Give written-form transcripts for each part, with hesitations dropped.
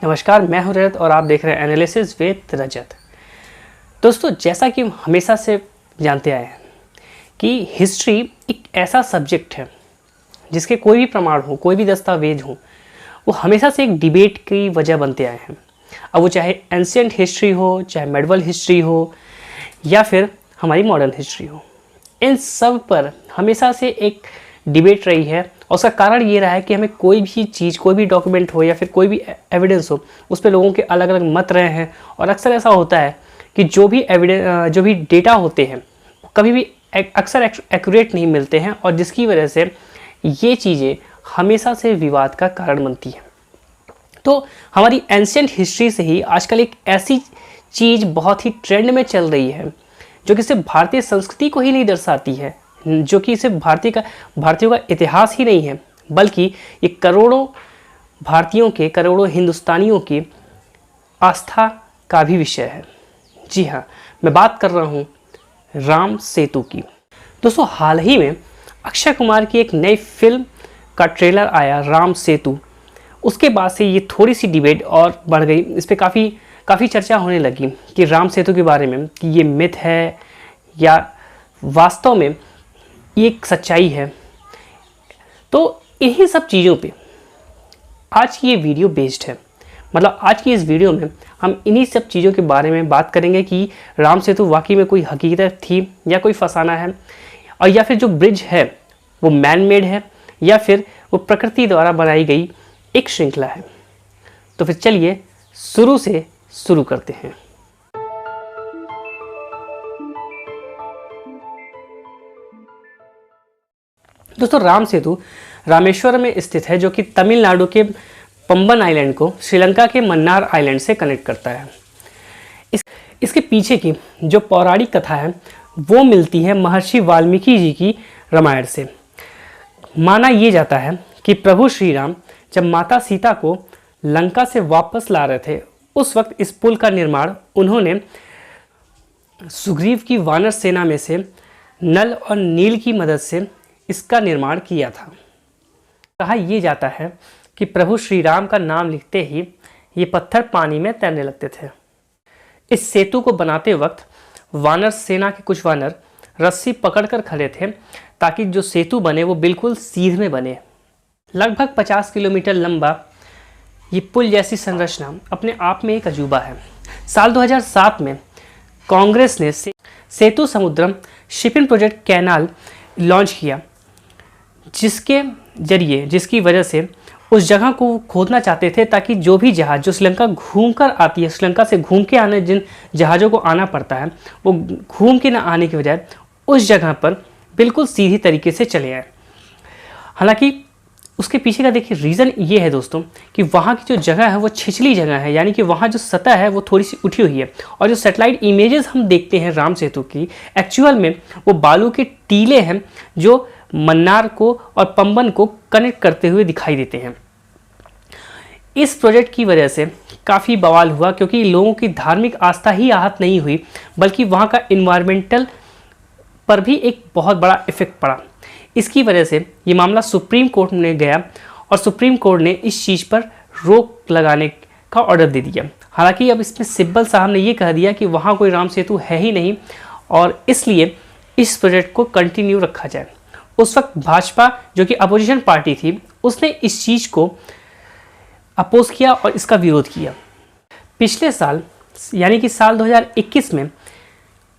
नमस्कार, मैं हूं रजत और आप देख रहे हैं एनालिसिस विद रजत। दोस्तों, जैसा कि हम हमेशा से जानते आए हैं कि हिस्ट्री एक ऐसा सब्जेक्ट है जिसके कोई भी प्रमाण हो, कोई भी दस्तावेज हो, वो हमेशा से एक डिबेट की वजह बनते आए हैं। अब वो चाहे एंशिएंट हिस्ट्री हो, चाहे मेडिवल हिस्ट्री हो या फिर हमारी मॉडर्न हिस्ट्री हो, इन सब पर हमेशा से एक डिबेट रही है। और उसका कारण ये रहा है कि हमें कोई भी चीज़, कोई भी डॉक्यूमेंट हो या फिर कोई भी एविडेंस हो, उस पर लोगों के अलग अलग मत रहे हैं। और अक्सर ऐसा होता है कि जो भी डेटा होते हैं कभी भी अक्सर एक्यूरेट नहीं मिलते हैं, और जिसकी वजह से ये चीज़ें हमेशा से विवाद का कारण बनती हैं। तो हमारी एंशिएंट हिस्ट्री से ही आजकल एक ऐसी चीज़ बहुत ही ट्रेंड में चल रही है जो कि सिर्फ भारतीय संस्कृति को ही नहीं दर्शाती है, जो कि सिर्फ भारतीयों का इतिहास ही नहीं है, बल्कि ये करोड़ों भारतीयों के, करोड़ों हिंदुस्तानियों की आस्था का भी विषय है। जी हाँ, मैं बात कर रहा हूँ राम सेतु की। दोस्तों, हाल ही में अक्षय कुमार की एक नई फिल्म का ट्रेलर आया, राम सेतु। उसके बाद से ये थोड़ी सी डिबेट और बढ़ गई, इस पर काफ़ी चर्चा होने लगी कि राम सेतु के बारे में, कि ये मिथ है या वास्तव में ये एक सच्चाई है। तो इन्हीं सब चीज़ों पे आज की ये वीडियो बेस्ड है। मतलब आज की इस वीडियो में हम इन्हीं सब चीज़ों के बारे में बात करेंगे कि राम सेतु वाकई में कोई हकीकत थी या कोई फसाना है, और या फिर जो ब्रिज है वो मैन मेड है या फिर वो प्रकृति द्वारा बनाई गई एक श्रृंखला है। तो फिर चलिए शुरू से शुरू करते हैं। दोस्तों, राम सेतु रामेश्वरम में स्थित है, जो कि तमिलनाडु के पंबन आइलैंड को श्रीलंका के मन्नार आइलैंड से कनेक्ट करता है। इसके पीछे की जो पौराणिक कथा है वो मिलती है महर्षि वाल्मीकि जी की रामायण से। माना ये जाता है कि प्रभु श्री राम जब माता सीता को लंका से वापस ला रहे थे, उस वक्त इस पुल का निर्माण उन्होंने सुग्रीव की वानर सेना में से नल और नील की मदद से इसका निर्माण किया था। कहा यह जाता है कि प्रभु श्री राम का नाम लिखते ही ये पत्थर पानी में तैरने लगते थे। इस सेतु को बनाते वक्त वानर सेना के कुछ वानर रस्सी पकड़कर खड़े थे ताकि जो सेतु बने वो बिल्कुल सीधे में बने। लगभग 50 किलोमीटर लंबा ये पुल जैसी संरचना अपने आप में एक अजूबा है। साल 2007 में कांग्रेस ने सेतु समुद्रम शिपिंग प्रोजेक्ट कैनाल लॉन्च किया, जिसकी वजह से उस जगह को खोदना चाहते थे ताकि जो भी जहाज जो श्रीलंका घूमकर आती है, श्रीलंका से घूम के आने जिन जहाज़ों को आना पड़ता है, वो घूम के ना आने के बजाय उस जगह पर बिल्कुल सीधी तरीके से चले आए। हालांकि उसके पीछे का देखिए रीज़न ये है दोस्तों कि वहाँ की जो जगह है वो छिछली जगह है, यानी कि वहाँ जो सतह है वो थोड़ी सी उठी हुई है, और जो सैटेलाइट इमेजेस हम देखते हैं राम सेतु की, एक्चुअल में वो बालू के टीले हैं जो मन्नार को और पंबन को कनेक्ट करते हुए दिखाई देते हैं। इस प्रोजेक्ट की वजह से काफ़ी बवाल हुआ, क्योंकि लोगों की धार्मिक आस्था ही आहत नहीं हुई, बल्कि वहाँ का इन्वायरमेंटल पर भी एक बहुत बड़ा इफेक्ट पड़ा। इसकी वजह से ये मामला सुप्रीम कोर्ट में गया और सुप्रीम कोर्ट ने इस चीज़ पर रोक लगाने का ऑर्डर दे दिया। हालांकि अब इसमें सिब्बल साहब ने ये कह दिया कि वहाँ कोई राम सेतु है ही नहीं, और इसलिए इस प्रोजेक्ट को कंटिन्यू रखा जाए। उस वक्त भाजपा, जो कि अपोजिशन पार्टी थी, उसने इस चीज़ को अपोज किया और इसका विरोध किया। पिछले साल यानी कि साल 2021 में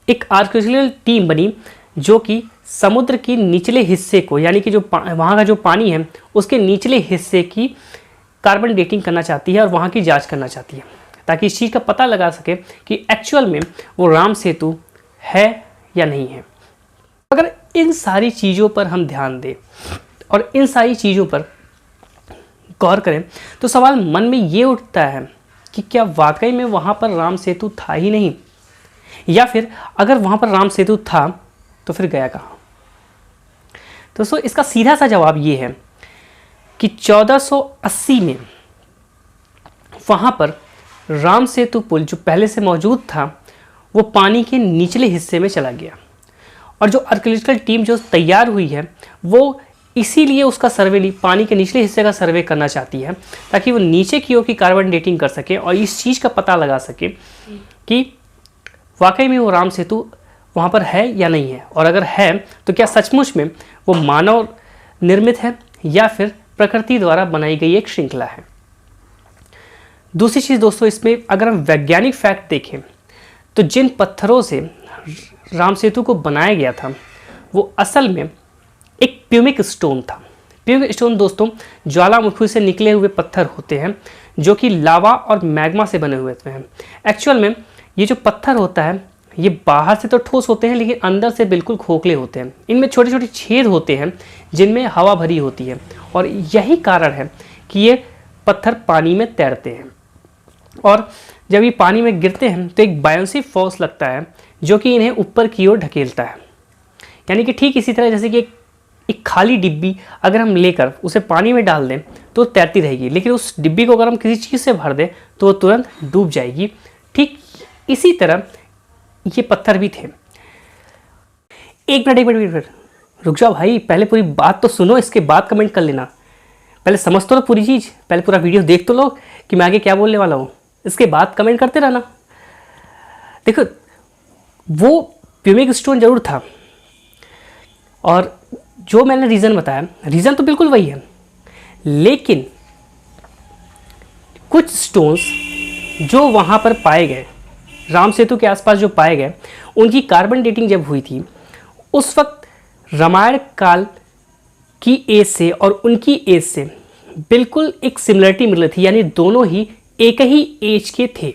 एक आर्कियोलॉजिकल टीम बनी जो कि समुद्र के निचले हिस्से को, यानी कि जो वहाँ का जो पानी है उसके निचले हिस्से की कार्बन डेटिंग करना चाहती है और वहाँ की जांच करना चाहती है, ताकि इस चीज़ का पता लगा सके कि एक्चुअल में वो राम सेतु है या नहीं है। अगर इन सारी चीज़ों पर हम ध्यान दें और इन सारी चीज़ों पर गौर करें तो सवाल मन में ये उठता है कि क्या वाकई में वहाँ पर राम सेतु था ही नहीं, या फिर अगर वहाँ पर राम सेतु था तो फिर गया कहाँ। दोस्तों, इसका सीधा सा जवाब ये है कि 1480 में वहाँ पर राम सेतु पुल जो पहले से मौजूद था वो पानी के निचले हिस्से में चला गया, और जो आर्कियोलॉजिकल टीम जो तैयार हुई है वो इसीलिए उसका सर्वे पानी के निचले हिस्से का सर्वे करना चाहती है, ताकि वो नीचे की ओर की कार्बन डेटिंग कर सके और इस चीज़ का पता लगा सके कि वाकई में वो राम सेतु वहाँ पर है या नहीं है, और अगर है तो क्या सचमुच में वो मानव निर्मित है या फिर प्रकृति द्वारा बनाई गई एक श्रृंखला है। दूसरी चीज़ दोस्तों, इसमें अगर हम वैज्ञानिक फैक्ट देखें तो जिन पत्थरों से राम सेतु को बनाया गया था वो असल में एक प्यूमिक स्टोन था। प्यूमिक स्टोन दोस्तों ज्वालामुखी से निकले हुए पत्थर होते हैं जो कि लावा और मैग्मा से बने हुए हैं। एक्चुअल में ये जो पत्थर होता है ये बाहर से तो ठोस होते हैं लेकिन अंदर से बिल्कुल खोखले होते हैं। इनमें छोटे छोटे छेद होते हैं जिनमें हवा भरी होती है, और यही कारण है कि ये पत्थर पानी में तैरते हैं, और जब ये पानी में गिरते हैं तो एक बायोन्सी फोर्स लगता है जो कि इन्हें ऊपर की ओर ढकेलता है। यानी कि ठीक इसी तरह जैसे कि एक खाली डिब्बी अगर हम लेकर उसे पानी में डाल दें तो तैरती रहेगी, लेकिन उस डिब्बी को अगर हम किसी चीज़ से भर दें तो वो तुरंत डूब जाएगी। ठीक इसी तरह ये पत्थर भी थे। एक मिनट रुक जाओ भाई, पहले पूरी बात तो सुनो, इसके बाद कमेंट कर लेना। पहले समझ तो लो पूरी चीज़, पहले पूरा वीडियो देख तो लो कि मैं आगे क्या बोलने वाला हूँ, इसके बाद कमेंट करते रहना। देखो, वो प्यूमिक स्टोन जरूर था, और जो मैंने रीज़न बताया, रीज़न तो बिल्कुल वही है, लेकिन कुछ स्टोन्स जो वहाँ पर पाए गए, राम सेतु के आसपास जो पाए गए, उनकी कार्बन डेटिंग जब हुई थी उस वक्त रामायण काल की एज से और उनकी एज से बिल्कुल एक सिमिलरिटी मिल रही थी, यानी दोनों ही एक ही एज के थे।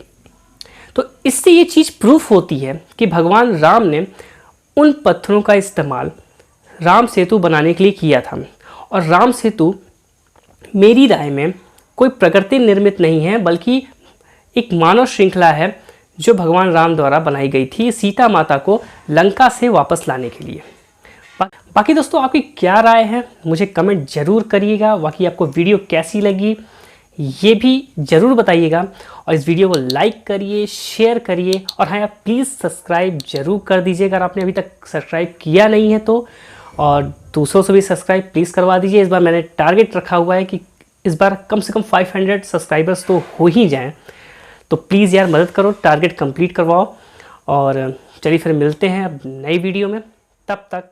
तो इससे ये चीज़ प्रूफ होती है कि भगवान राम ने उन पत्थरों का इस्तेमाल राम सेतु बनाने के लिए किया था, और राम सेतु मेरी राय में कोई प्रकृति निर्मित नहीं है बल्कि एक मानव श्रृंखला है जो भगवान राम द्वारा बनाई गई थी सीता माता को लंका से वापस लाने के लिए। बाकी दोस्तों आपकी क्या राय है मुझे कमेंट जरूर करिएगा। बाकी आपको वीडियो कैसी लगी ये भी ज़रूर बताइएगा, और इस वीडियो को लाइक करिए, शेयर करिए, और हाँ आप प्लीज़ सब्सक्राइब जरूर कर दीजिएगा अगर आपने अभी तक सब्सक्राइब किया नहीं है तो, और दूसरों से भी सब्सक्राइब प्लीज़ करवा दीजिए। इस बार मैंने टारगेट रखा हुआ है कि इस बार कम से कम 500 सब्सक्राइबर्स तो हो ही जाएं, तो प्लीज़ यार मदद करो, टारगेट कंप्लीट करवाओ। और चलिए फिर मिलते हैं अब नई वीडियो में, तब तक